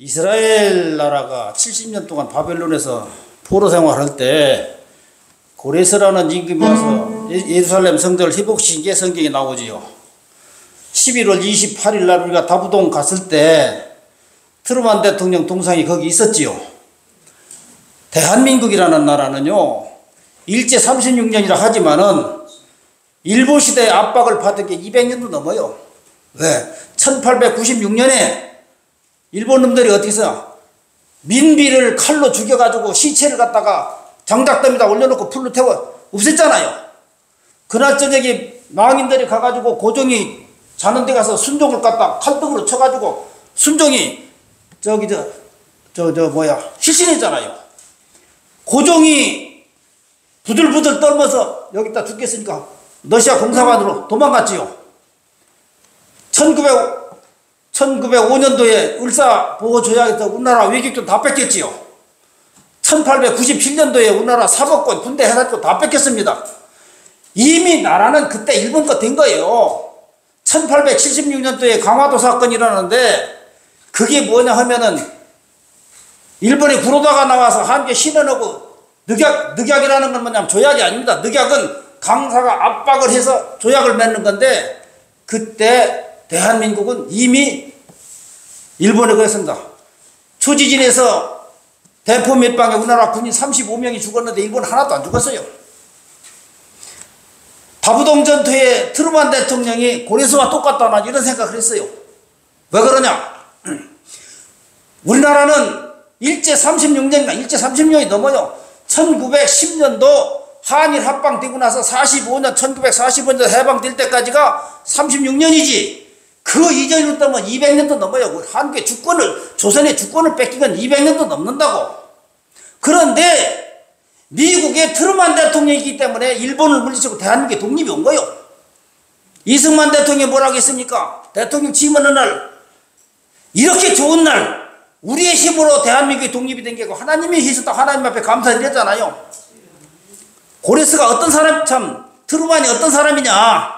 이스라엘 나라가 70년 동안 바벨론에서 포로 생활할 때 고레스라는 임금이 와서 예루살렘 성전을 회복시킨 게 성경에 나오지요. 11월 28일 날 우리가 다부동 갔을 때 트루만 대통령 동상이 거기 있었지요. 대한민국이라는 나라는요, 일제 36년이라 하지만은 일본 시대의 압박을 받은 게 200년도 넘어요. 왜? 1896년에 일본 놈들이 어떻게 해서 민비를 칼로 죽여가지고 시체를 갖다가 장작더미에다 올려놓고 풀로 태워 없앴잖아요. 그날 저녁에 망인들이 가가지고 고종이 자는 데 가서 순종을 갖다 칼등으로 쳐가지고 순종이 실신했잖아요. 고종이 부들부들 떨면서 여기다 죽겠으니까 러시아 공사관으로 도망갔지요. 1905년도에 을사보호조약에서 우리나라 외교권 다 뺏겼지요. 1897년도에 우리나라 사법권, 군대 해사권 다 뺏겼습니다. 이미 나라는 그때 일본 거 된 거예요. 1876년도에 강화도 사건이 일어나는데 그게 뭐냐 하면은 일본의 구로다가 나와서 한국에 신원하고 늑약이라는 건 뭐냐면 조약이 아닙니다. 늑약은 강사가 압박을 해서 조약을 맺는 건데 그때 대한민국은 이미 일본에 그랬습니다. 초지진에서 대포 몇 방에 우리나라 군인 35명이 죽었는데 일본 하나도 안 죽었어요. 다부동 전투에 트루만 대통령이 고레스와 똑같다나 이런 생각을 했어요. 왜 그러냐? 우리나라는 일제 30년이 넘어요. 1910년도 한일 합방되고 나서 1945년 해방될 때까지가 36년이지. 그 이전으로 따면 200년도 넘어요. 한국의 주권을, 조선의 주권을 뺏긴 건 200년도 넘는다고. 그런데 미국의 트루만 대통령이기 때문에 일본을 물리치고 대한민국의 독립이 온 거예요. 이승만 대통령이 뭐라고 했습니까? 대통령 취임하는 날, 이렇게 좋은 날, 우리의 힘으로 대한민국의 독립이 된 게고 하나님이 해주셨다 하나님 앞에 감사드렸잖아요. 고레스가 어떤 사람, 트루만이 어떤 사람이냐?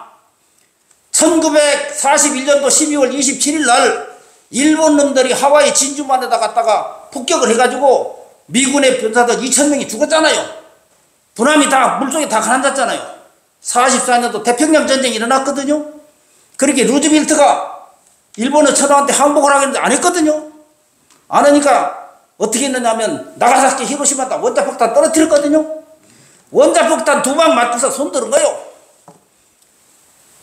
1941년도 12월 27일 날 일본 놈들이 하와이 진주만에다 갔다가 폭격을 해가지고 미군의 병사들 2,000명이 죽었잖아요. 부남이 다 물속에 다 가라앉았잖아요. 44년도 태평양 전쟁이 일어났거든요. 그렇게 루즈벨트가 일본의 천황한테 항복을 하겠는데 안 했거든요. 안 하니까 어떻게 했느냐면 나가사키 히로시마다 원자폭탄 떨어뜨렸거든요. 원자폭탄 2방 맞고서 손들은 거예요.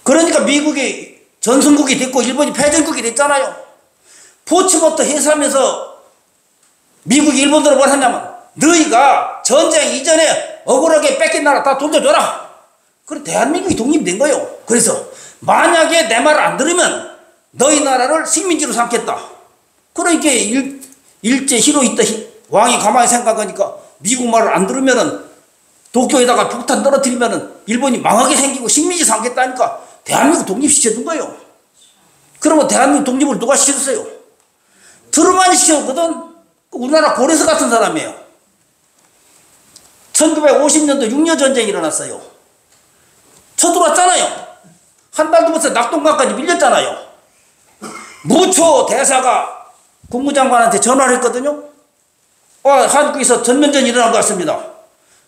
그러니까 미국이 전승국이 됐고 일본이 패전국이 됐잖아요. 포츠모트 해수하면서 미국이 일본들을 뭘 하냐면 너희가 전쟁 이전에 억울하게 뺏긴 나라 다 돌려줘라. 그래 대한민국이 독립된 거예요. 그래서 만약에 내 말을 안 들으면 너희 나라를 식민지로 삼겠다. 그러니까 일제 히로히토 왕이 가만히 생각하니까 미국 말을 안 들으면은 도쿄에다가 폭탄 떨어뜨리면은 일본이 망하게 생기고 식민지 삼겠다니까 대한민국 독립시켜준 거예요. 그러면 대한민국 독립을 누가 시켜줬어요? 트루만이 시켜줬거든. 우리나라 고레스 같은 사람이에요. 1950년도 6.25전쟁이 일어났어요. 쳐들어왔잖아요. 한 달 넘어서 낙동강까지 밀렸잖아요. 무초 대사가 국무장관한테 전화를 했거든요. 한국에서 전면전이 일어난 것 같습니다.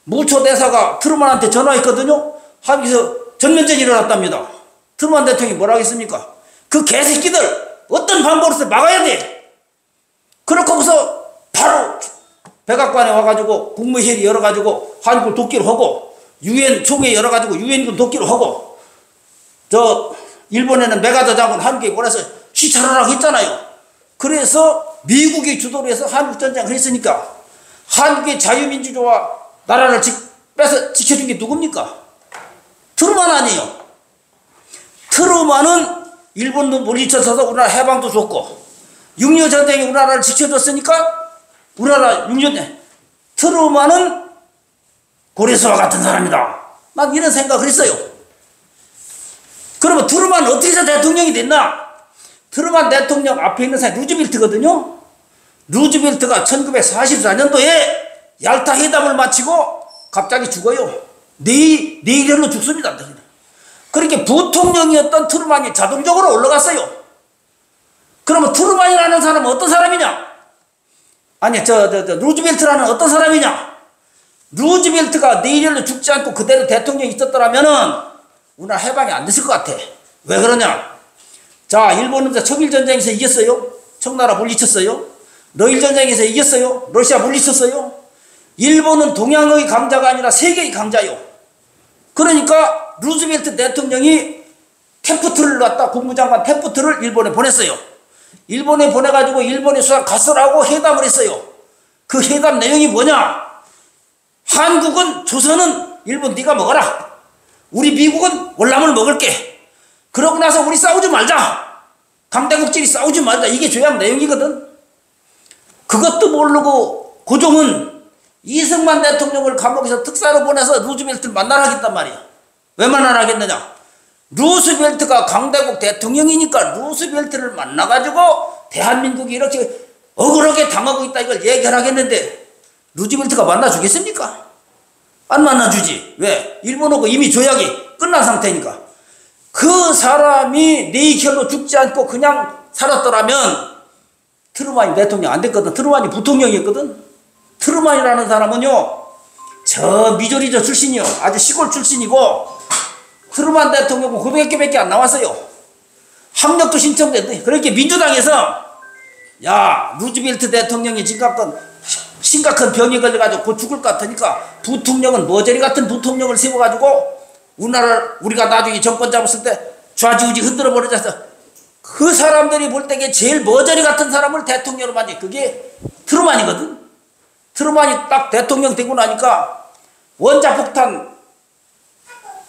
무초 대사가 트루만한테 전화했거든요. 한국에서 전면전이 일어났답니다. 트루만 대통령이 뭐라고 했습니까? 그 개새끼들 어떤 방법으로서 막아야 돼. 그렇고서 바로 백악관에 와가지고 국무회의 열어가지고 한국을 돕기로 하고 유엔 총회 열어가지고 유엔군 돕기로 하고 일본에는 메가더 장군 한국에 보내서 시찰하라고 했잖아요. 그래서 미국이 주도로 해서 한국전쟁을 했으니까 한국의 자유민주주의와 나라를 뺏어 지켜준 게 누굽니까? 트루만 아니에요. 트루만은 일본도 물리쳐서 우리나라 해방도 줬고 6.25전쟁이 우리나라를 지켜줬으니까 우리나라 6.25전쟁 트루만은 고레스와 같은 사람이다. 난 이런 생각을 했어요. 그러면 트루만은 어떻게 해서 대통령이 됐나? 트루만 대통령 앞에 있는 사람이 루즈벨트거든요. 루즈벨트가 1944년도에 얄타 회담을 마치고 갑자기 죽어요. 내일로 죽습니다. 그렇게 부통령이었던 트루만이 자동적으로 올라갔어요. 그러면 트루만이라는 사람은 어떤 사람이냐? 아니 루즈벨트라는 어떤 사람이냐? 루즈벨트가 내일로 죽지 않고 그대로 대통령이 있었더라면은 우리나라 해방이 안 됐을 것 같아. 왜 그러냐? 자, 일본은 청일전쟁에서 이겼어요. 청나라 물리쳤어요. 러일전쟁에서 이겼어요. 러시아 물리쳤어요. 일본은 동양의 강자가 아니라 세계의 강자요. 그러니까 루즈벨트 대통령이 테프트를 갖다 국무장관 테프트를 일본에 보냈어요. 일본에 보내가지고 일본에 수상 가서라고 회담을 했어요. 그 회담 내용이 뭐냐? 한국은 조선은 일본 네가 먹어라. 우리 미국은 월남을 먹을게. 그러고 나서 우리 싸우지 말자. 강대국끼리 싸우지 말자. 이게 조약 내용이거든. 그것도 모르고 고종은 이승만 대통령을 감옥에서 특사로 보내서 루즈벨트를 만나러 하겠단 말이야. 왜 만나러 하겠느냐? 루스벨트가 강대국 대통령이니까 루스벨트를 만나가지고 대한민국이 이렇게 억울하게 당하고 있다 이걸 얘기를 하겠는데 루즈벨트가 만나주겠습니까? 안 만나주지. 왜? 일본하고 이미 조약이 끝난 상태니까. 그 사람이 네이켈로 죽지 않고 그냥 살았더라면 트루만이 대통령 안 됐거든. 트루만이 부통령이었거든. 트루만이라는 사람은요, 저 미조리저 출신이요. 아주 시골 출신이고, 트루만 대통령은 900개밖에 안 나왔어요. 학력도 신청됐대. 그렇게 민주당에서, 야, 루즈벨트 대통령이 심각한 병이 걸려가지고 곧 죽을 것 같으니까, 부통령은 머저리 같은 부통령을 세워가지고, 우리가 나중에 정권 잡았을 때 좌지우지 흔들어 버려져서, 그 사람들이 볼 때에 제일 머저리 같은 사람을 대통령으로 만든 그게 트루만이거든. 트루만이 딱 대통령 되고 나니까 원자폭탄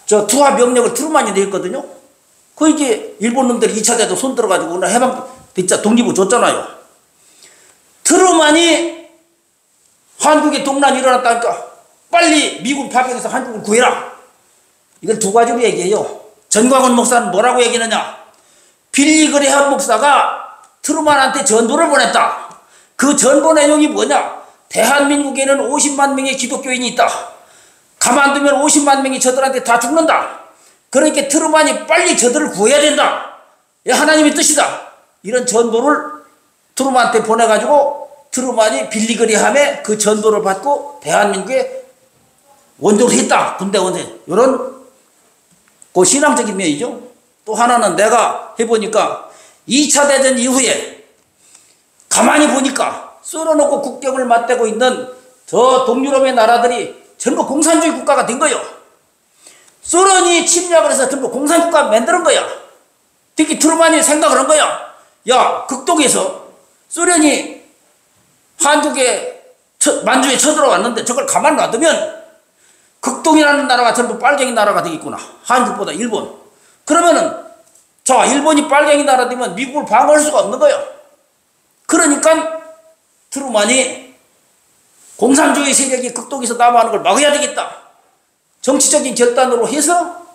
투하 명령을 트루만이 냈거든요. 그 이게 일본 놈들이 2차 대전 손 들어가지고 오늘 해방 진짜 독립을 줬잖아요. 트루만이 한국에 동란이 일어났다니까 빨리 미국 파병해서 한국을 구해라. 이걸 두 가지로 얘기해요. 전광훈 목사는 뭐라고 얘기하느냐? 빌리 그레함 목사가 트루만한테 전보를 보냈다. 그 전보 내용이 뭐냐? 대한민국에는 50만 명의 기독교인이 있다. 가만두면 50만 명이 저들한테 다 죽는다. 그러니까 트루만이 빨리 저들을 구해야 된다. 하나님의 뜻이다. 이런 전보를 트루만한테 보내가지고 트루만이 빌리 그레함의 그 전보를 받고 대한민국에 원조를 했다. 군대 원조. 이런 그 신앙적인 면이죠. 또 하나는 내가 해보니까 2차 대전 이후에 가만히 보니까 썰어놓고 국경을 맞대고 있는 저 동유럽의 나라들이 전부 공산주의 국가가 된 거예요. 소련이 침략을 해서 전부 공산국가 만드는 거야. 특히 트루만이 생각을 한 거야. 야, 극동에서 소련이 한국에 만주에 쳐들어왔는데 저걸 가만 놔두면 극동이라는 나라가 전부 빨갱이 나라가 되겠구나. 한국보다 일본. 그러면은 자, 일본이 빨갱이 나라 되면 미국을 방어할 수가 없는 거예요. 그러니까 트루만이 공산주의 세력이 극동에서 남아하는 걸 막아야 되겠다. 정치적인 결단으로 해서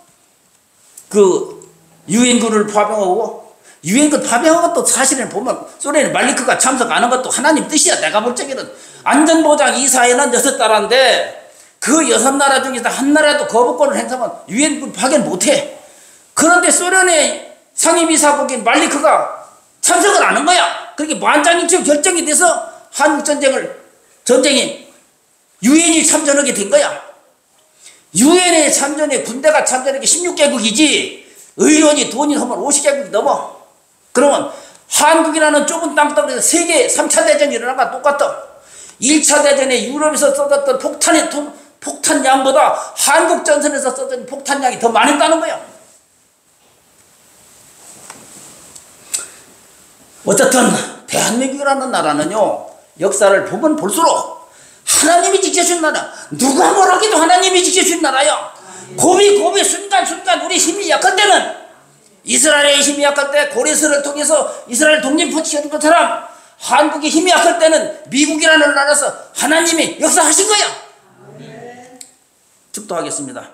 그 유엔군을 파병하고, 유엔군 파병한 것도 사실은 보면 소련의 말리크가 참석 안 한 것도 하나님 뜻이야. 내가 볼 적에는 안전보장 이사회는 6나라인데 그 6나라 중에서 한 나라도 거부권을 행사하면 유엔군 파견 못해. 그런데 소련의 상임이사국인 말리크가 참석을 안 한 거야. 그렇게 만장일치 결정이 돼서 한국 전쟁이 유엔이 참전하게 된 거야. 유엔에 참전해 군대가 참전하게 16개국이지 의원이 돈이 하면 50개국이 넘어. 그러면 한국이라는 좁은 땅덩어리에서 세계 3차 대전이 일어난 거랑 똑같다. 1차 대전에 유럽에서 쏟았던 폭탄 양보다 한국 전선에서 쏟은 폭탄량이 더 많았다는 거야. 어쨌든 대한민국이라는 나라는요, 역사를 보면 볼수록 하나님이 지켜준 나라, 누가 뭐라기도 하나님이 지켜준 나라야. 고비 순간순간 우리 힘이 약할 때는, 이스라엘의 힘이 약할 때 고레스를 통해서 이스라엘 독립을 시켜준 것처럼 한국의 힘이 약할 때는 미국이라는 나라에서 하나님이 역사하신 거야. 축도하겠습니다.